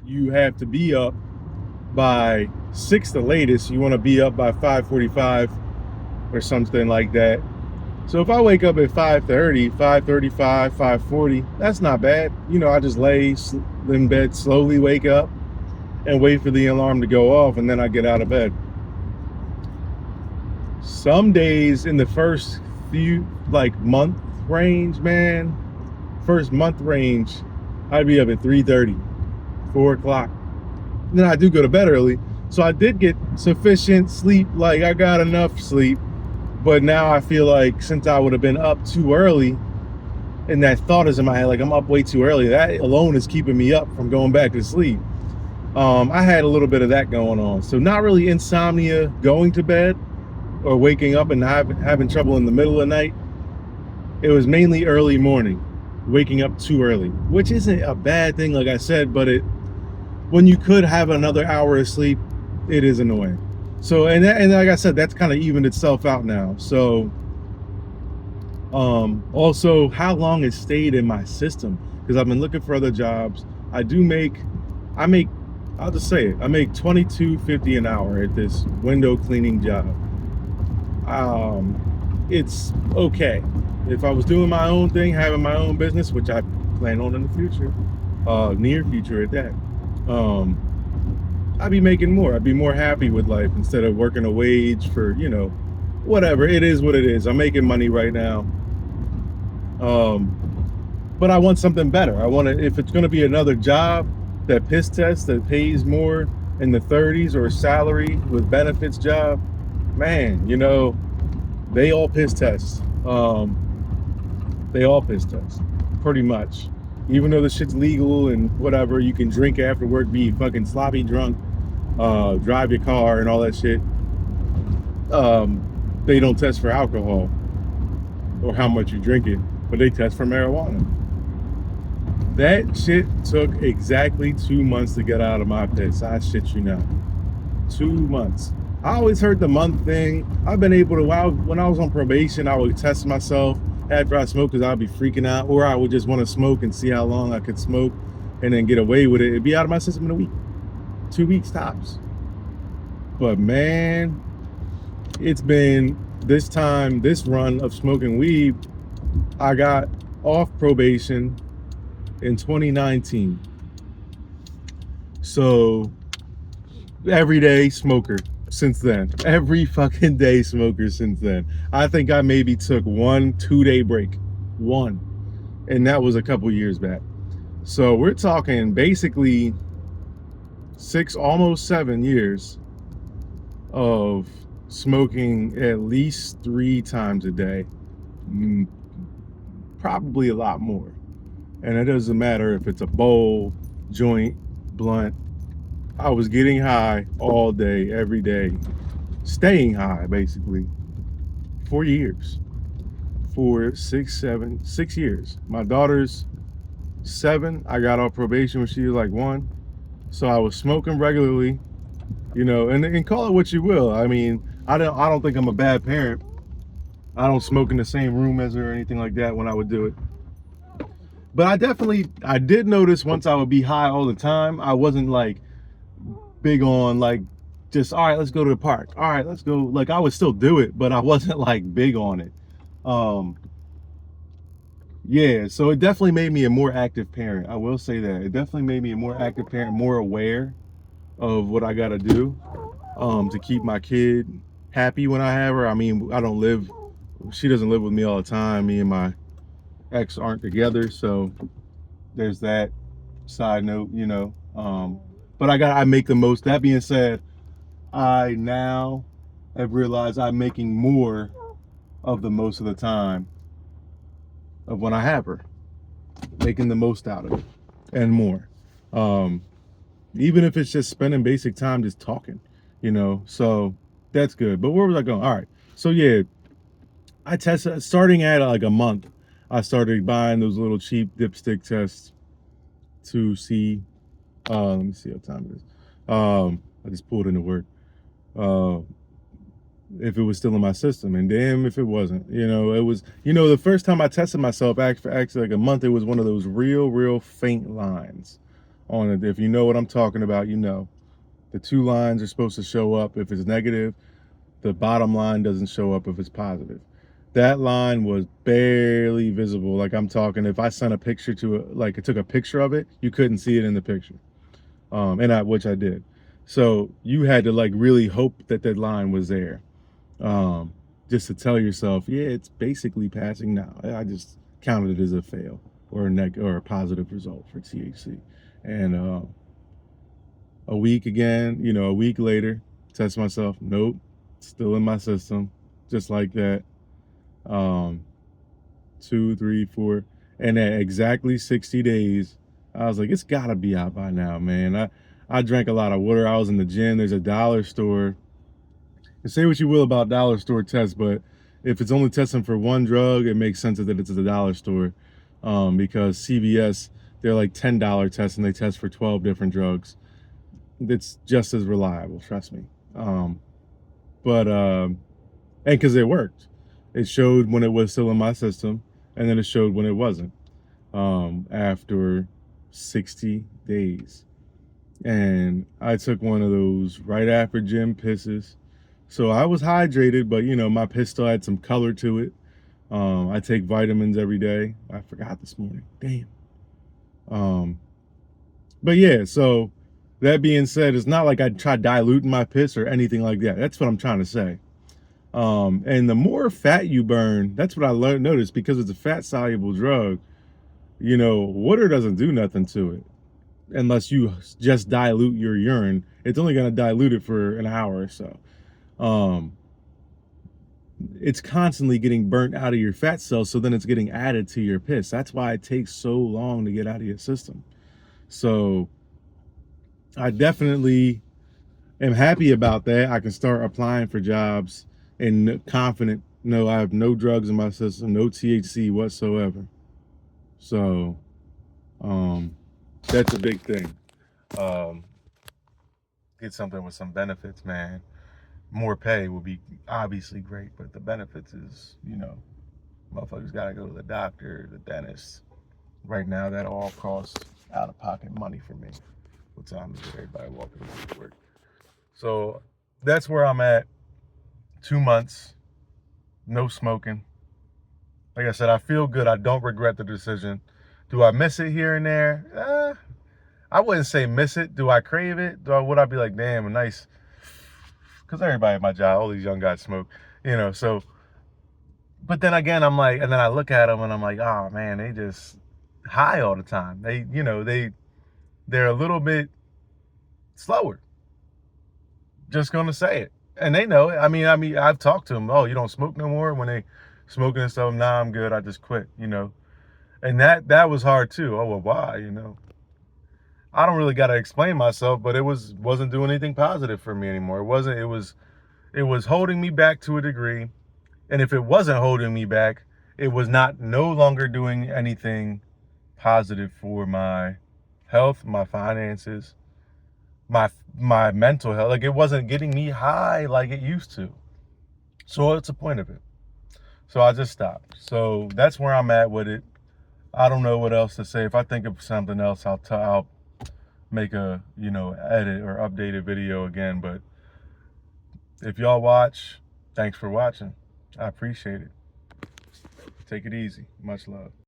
you have to be up by 6 the latest. You want to be up by 5:45 or something like that. So if I wake up at 5:30, 5:35, 5:40, that's not bad. I just lay in bed, slowly wake up, and wait for the alarm to go off, and then I get out of bed. Some days in the first few, month range, man, first month range, I'd be up at 3:30, 4 o'clock. Then I do go to bed early. So I did get sufficient sleep. I got enough sleep. But now I feel like since I would have been up too early, and that thought is in my head, I'm up way too early, that alone is keeping me up from going back to sleep. I had a little bit of that going on. So not really insomnia going to bed or waking up and having trouble in the middle of the night. It was mainly early morning, waking up too early, which isn't a bad thing, like I said, but when you could have another hour of sleep, it is annoying. So, and like I said, that's kind of evened itself out now. So, also how long it stayed in my system, because I've been looking for other jobs. I'll just say it, I make $22.50 an hour at this window cleaning job. It's okay. If I was doing my own thing, having my own business, which I plan on in the future, near future at that, I'd be making more. I'd be more happy with life instead of working a wage for, whatever. It is what it is. I'm making money right now. But I want something better. If it's going to be another job that piss tests, that pays more in the 30s, or a salary with benefits job, man, they all piss test. They all piss test, pretty much. Even though the shit's legal and whatever, you can drink after work, be fucking sloppy drunk, drive your car and all that shit. They don't test for alcohol or how much you drink it, but they test for marijuana. That shit took exactly 2 months to get out of my piss. I shit you not. 2 months. I always heard the month thing. I've been able to, when I was on probation, I would test myself after I smoked, because I'd be freaking out, or I would just want to smoke and see how long I could smoke and then get away with it. It'd be out of my system in a week. 2 weeks tops. But man, it's been this run of smoking weed. I got off probation in 2019. So everyday smoker since then. Every fucking day smoker since then. I think I maybe took 1-2 day break. One. And that was a couple years back. So we're talking basically 6, almost 7 years of smoking at least 3 times a day. Probably a lot more. And it doesn't matter if it's a bowl, joint, blunt. I was getting high all day, every day, staying high basically for years, for 6 years. My daughter's 7. I got off probation when she was 1. So I was smoking regularly, and call it what you will. I mean, I don't think I'm a bad parent. I don't smoke in the same room as her or anything like that when I would do it. But I did notice once I would be high all the time, I wasn't big on just, all right, let's go to the park. All right, let's go. I would still do it, but I wasn't big on it. Yeah, so it definitely made me a more active parent. I will say that. It definitely made me a more active parent, more aware of what I got to do to keep my kid happy when I have her. I mean, she doesn't live with me all the time. Me and my ex aren't together, so there's that side note, but I make the most. That being said, I now have realized I'm making more of the most of the time of when I have her, making the most out of it and more. Even if it's just spending basic time just talking, so that's good. But where was I going? All right. So yeah, I tested starting at a month. I started buying those little cheap dipstick tests to see. Let me see what time it is. I just pulled into work. If it was still in my system, and damn if it wasn't. It was. The first time I tested myself, actually a month, it was one of those real faint lines. on it. If you know what I'm talking about, you know. The 2 lines are supposed to show up if it's negative. The bottom line doesn't show up if it's positive. That line was barely visible. Like, I'm talking, if I sent a picture to it, like I took a picture of it, you couldn't see it in the picture. Which I did. So you had to like really hope that that line was there. Just to tell yourself, yeah, it's basically passing now. I just counted it as a fail or a positive result for THC. And a week later, test myself. Nope, still in my system, just like that. 2, 3, 4, and at exactly 60 days, I was like, it's gotta be out by now, man. I drank a lot of water. I was in the gym. There's a dollar store. And say what you will about dollar store tests, but if it's only testing for one drug, it makes sense that it's a dollar store, because CVS, they're like $10 tests and they test for 12 different drugs. It's just as reliable, trust me. And because it worked, it showed when it was still in my system, and then it showed when it wasn't, after 60 days. And I took one of those right after gym pisses. So I was hydrated, but my piss still had some color to it. I take vitamins every day. I forgot this morning. Damn. But yeah, so that being said, it's not like I tried diluting my piss or anything like that. That's what I'm trying to say. And the more fat you burn, that's what I noticed, because it's a fat soluble drug. Water doesn't do nothing to it unless you just dilute your urine. It's only going to dilute it for an hour or so. It's constantly getting burnt out of your fat cells, so then it's getting added to your piss. That's why it takes so long to get out of your system. So I definitely am happy about that. I can start applying for jobs and confident, no, I have no drugs in my system, no THC whatsoever. So that's a big thing. Get something with some benefits, man. More pay would be obviously great, but the benefits is, motherfuckers gotta go to the doctor, the dentist. Right now, that all costs out of pocket money for me. What time is it? Everybody walking to work. So that's where I'm at. 2 months, no smoking. Like I said, I feel good. I don't regret the decision. Do I miss it here and there? I wouldn't say miss it. Do I crave it? Would I be like, damn, a nice... Because everybody at my job, all these young guys smoke, so... But then again, I'm like, and then I look at them and I'm like, oh man, they just high all the time. They're a little bit slower. Just gonna say it. And they know it. I mean, I've talked to them. Oh, you don't smoke no more? When they smoking and stuff, nah, I'm good. I just quit, And that was hard too. Oh, well, why, I don't really got to explain myself, but it wasn't doing anything positive for me anymore. It was holding me back to a degree. And if it wasn't holding me back, it was no longer doing anything positive for my health, my finances, my mental health. Like, it wasn't getting me high like it used to. So what's the point of it? So I just stopped. So that's where I'm at with it. I don't know what else to say. If I think of something else, I'll make a, edit or updated video again. But if y'all watch, thanks for watching. I appreciate it. Take it easy. Much love.